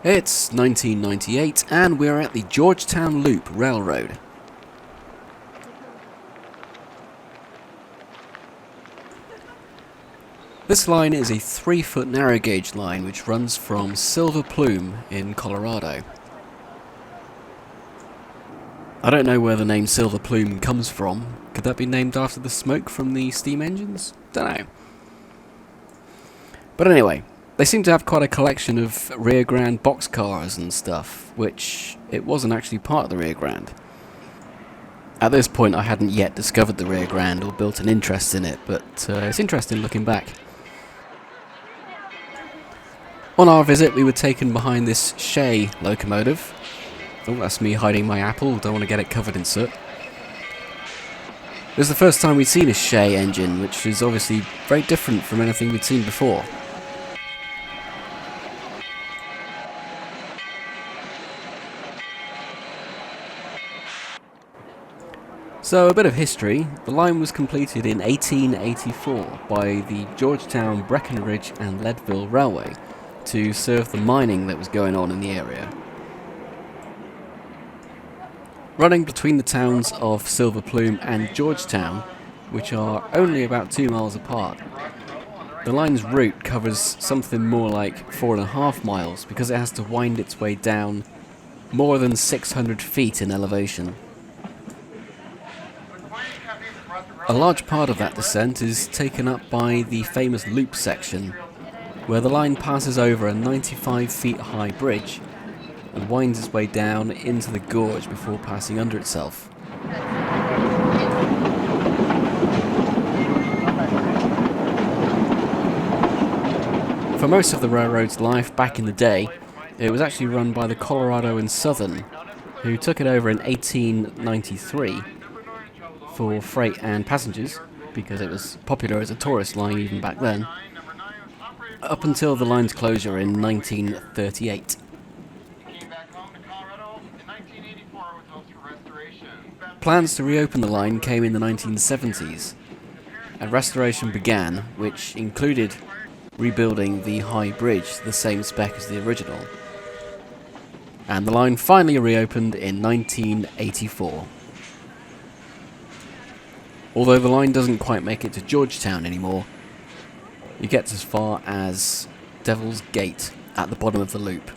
It's 1998 and we're at the Georgetown Loop Railroad. This line is a 3-foot narrow gauge line which runs from Silver Plume in Colorado. I don't know where the name Silver Plume comes from. Could that be named after the smoke from the steam engines? Don't know. But anyway, they seem to have quite a collection of Rio Grande boxcars and stuff, which it wasn't actually part of the Rio Grande. At this point I hadn't yet discovered the Rio Grande or built an interest in it, but it's interesting looking back. On our visit we were taken behind this Shay locomotive. Oh, that's me hiding my apple, don't want to get it covered in soot. It was the first time we'd seen a Shay engine, which is obviously very different from anything we'd seen before. So, a bit of history. The line was completed in 1884 by the Georgetown, Breckenridge and Leadville Railway to serve the mining that was going on in the area. Running between the towns of Silver Plume and Georgetown, which are only about 2 miles apart, the line's route covers something more like 4.5 miles because it has to wind its way down more than 600 feet in elevation. A large part of that descent is taken up by the famous loop section, where the line passes over a 95 feet high bridge and winds its way down into the gorge before passing under itself. For most of the railroad's life back in the day, it was actually run by the Colorado and Southern, who took it over in 1893 for freight and passengers, because it was popular as a tourist line even back then, up until the line's closure in 1938. Plans to reopen the line came in the 1970s, and restoration began, which included rebuilding the high bridge to the same spec as the original. And the line finally reopened in 1984. Although the line doesn't quite make it to Georgetown anymore, it gets as far as Devil's Gate at the bottom of the loop.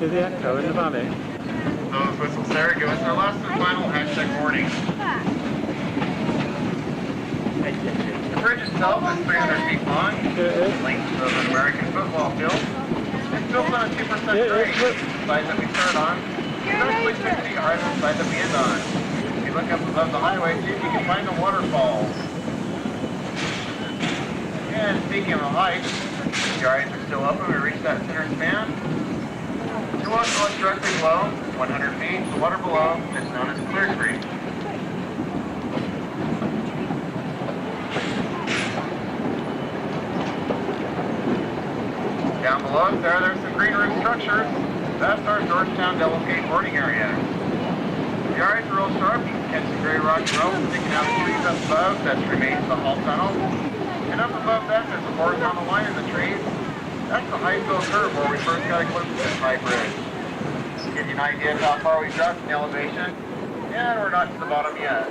To the echo in the valley. Those whistles there give us our last and final hashtag warning. The bridge itself is 300 feet long, length of an American football field. It's built on a 2% grade. The side that we start on is actually 6 feet higher than the side that we end on. If you look up above the highway, see if you can find the waterfalls. And speaking of height, your eyes are still open, we reach that center span. The water goes directly below, 100 feet, the water below is known as clear creek. Down below us there's some green roof structures. That's our Georgetown Devil's Gate boarding area. If your eyes are real sharp, you can catch some gray rocky ropes sticking out of the trees up above. That remains the Hall Tunnel. And up above that there's a horizontal line in the trees. That's the Highfield curve where we first got a glimpse of this high bridge. To give you an idea of how far we dropped in elevation, and we're not to the bottom yet.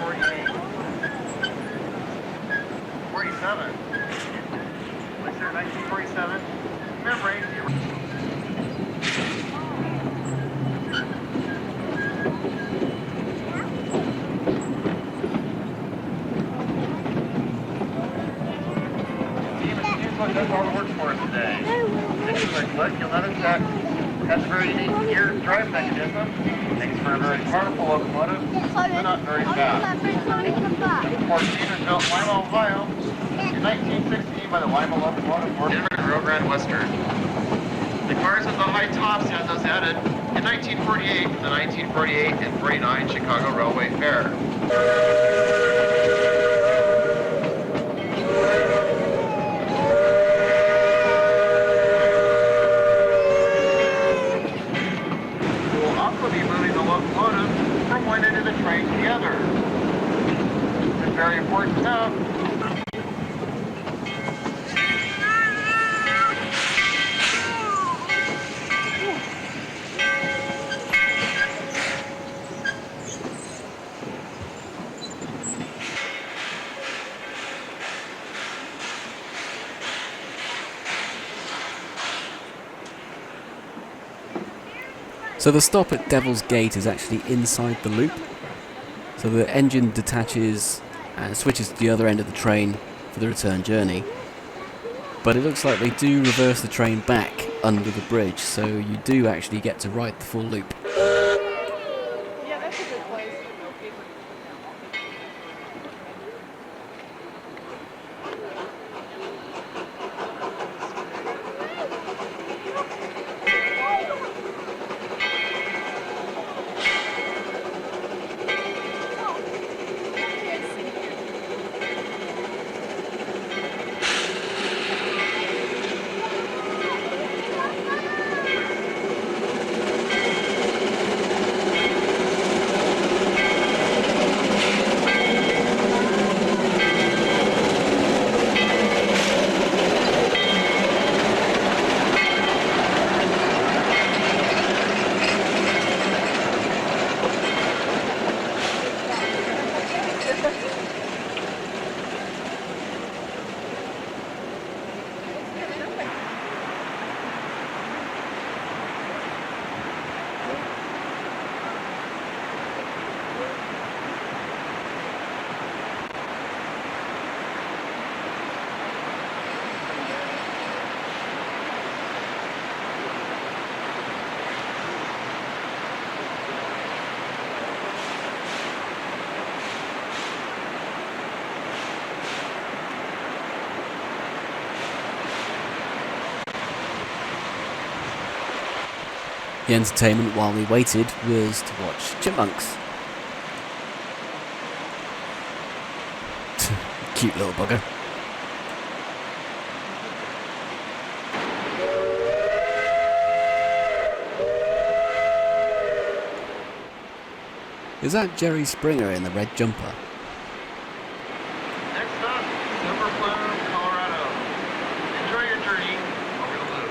48. 47. What's there, 1947? Memory. That's all the work for us today. This is our click. You'll notice that it has a very unique gear drive mechanism. Makes for a very powerful locomotive, but not very fast. The 14 was built in Lima, Ohio in 1916 by the Lima Locomotive Works in Rio Grande Western. The cars of the high tops had those added in 1948 for the 1948 and 49 Chicago Railway Fair. We will also be moving the locomotive from one end of the train to the other. It's very important to note. So the stop at Devil's Gate is actually inside the loop. So the engine detaches and switches to the other end of the train for the return journey. But it looks like they do reverse the train back under the bridge, so you do actually get to ride the full loop. Yeah, that's a good place. The entertainment while we waited was to watch chipmunks. Cute little bugger. Is that Jerry Springer in the red jumper? Next up, Silver Plume, Colorado. Enjoy your journey over the loop.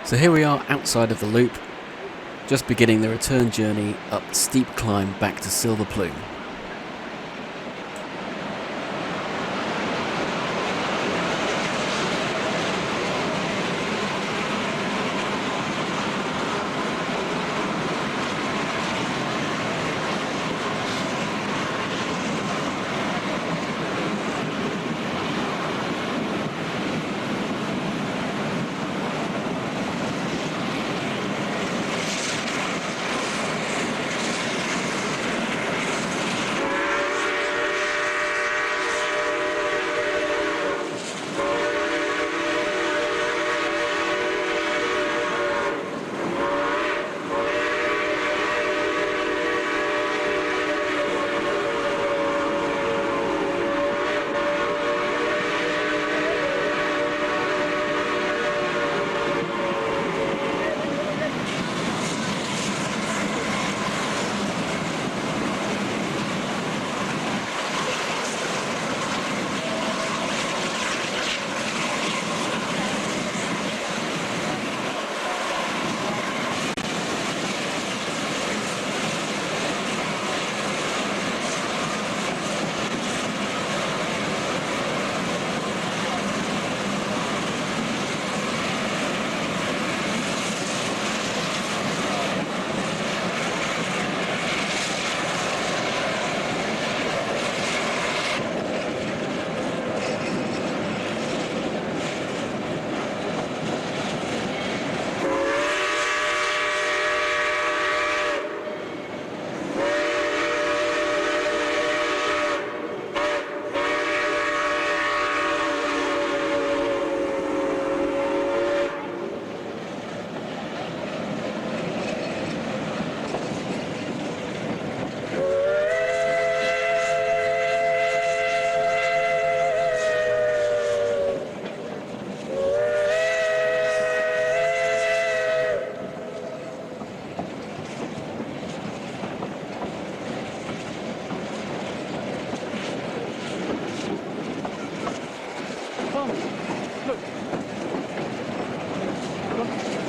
So here we are outside of the loop, just beginning the return journey up the steep climb back to Silver Plume.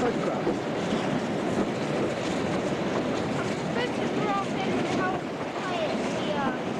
photograph. Photographing how quiet we are.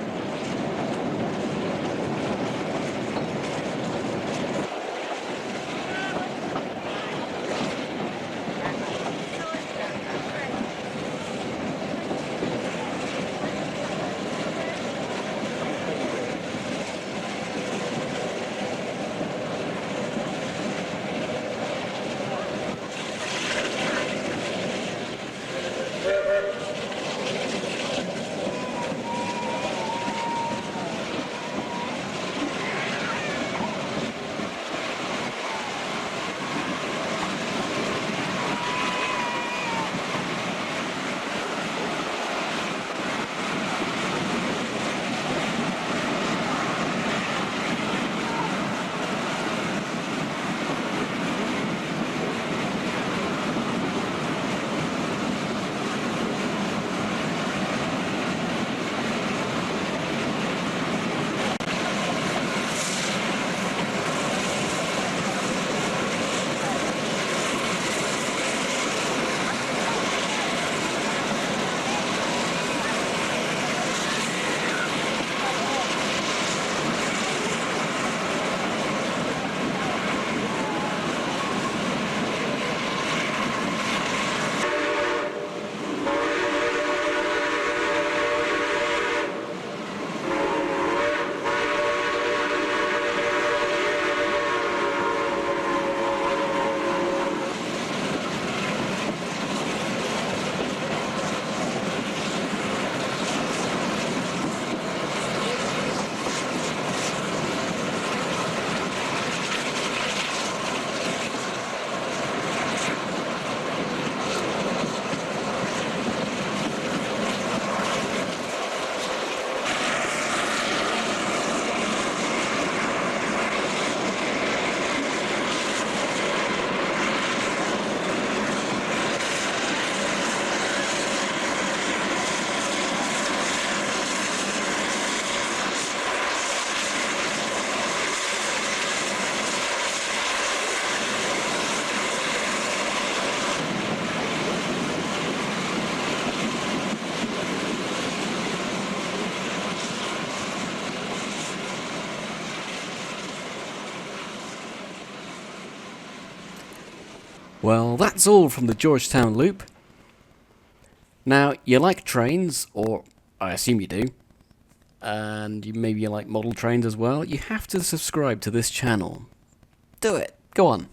Well, that's all from the Georgetown Loop. Now, you like trains, or I assume you do, and maybe you like model trains as well, you have to subscribe to this channel. Do it. Go on.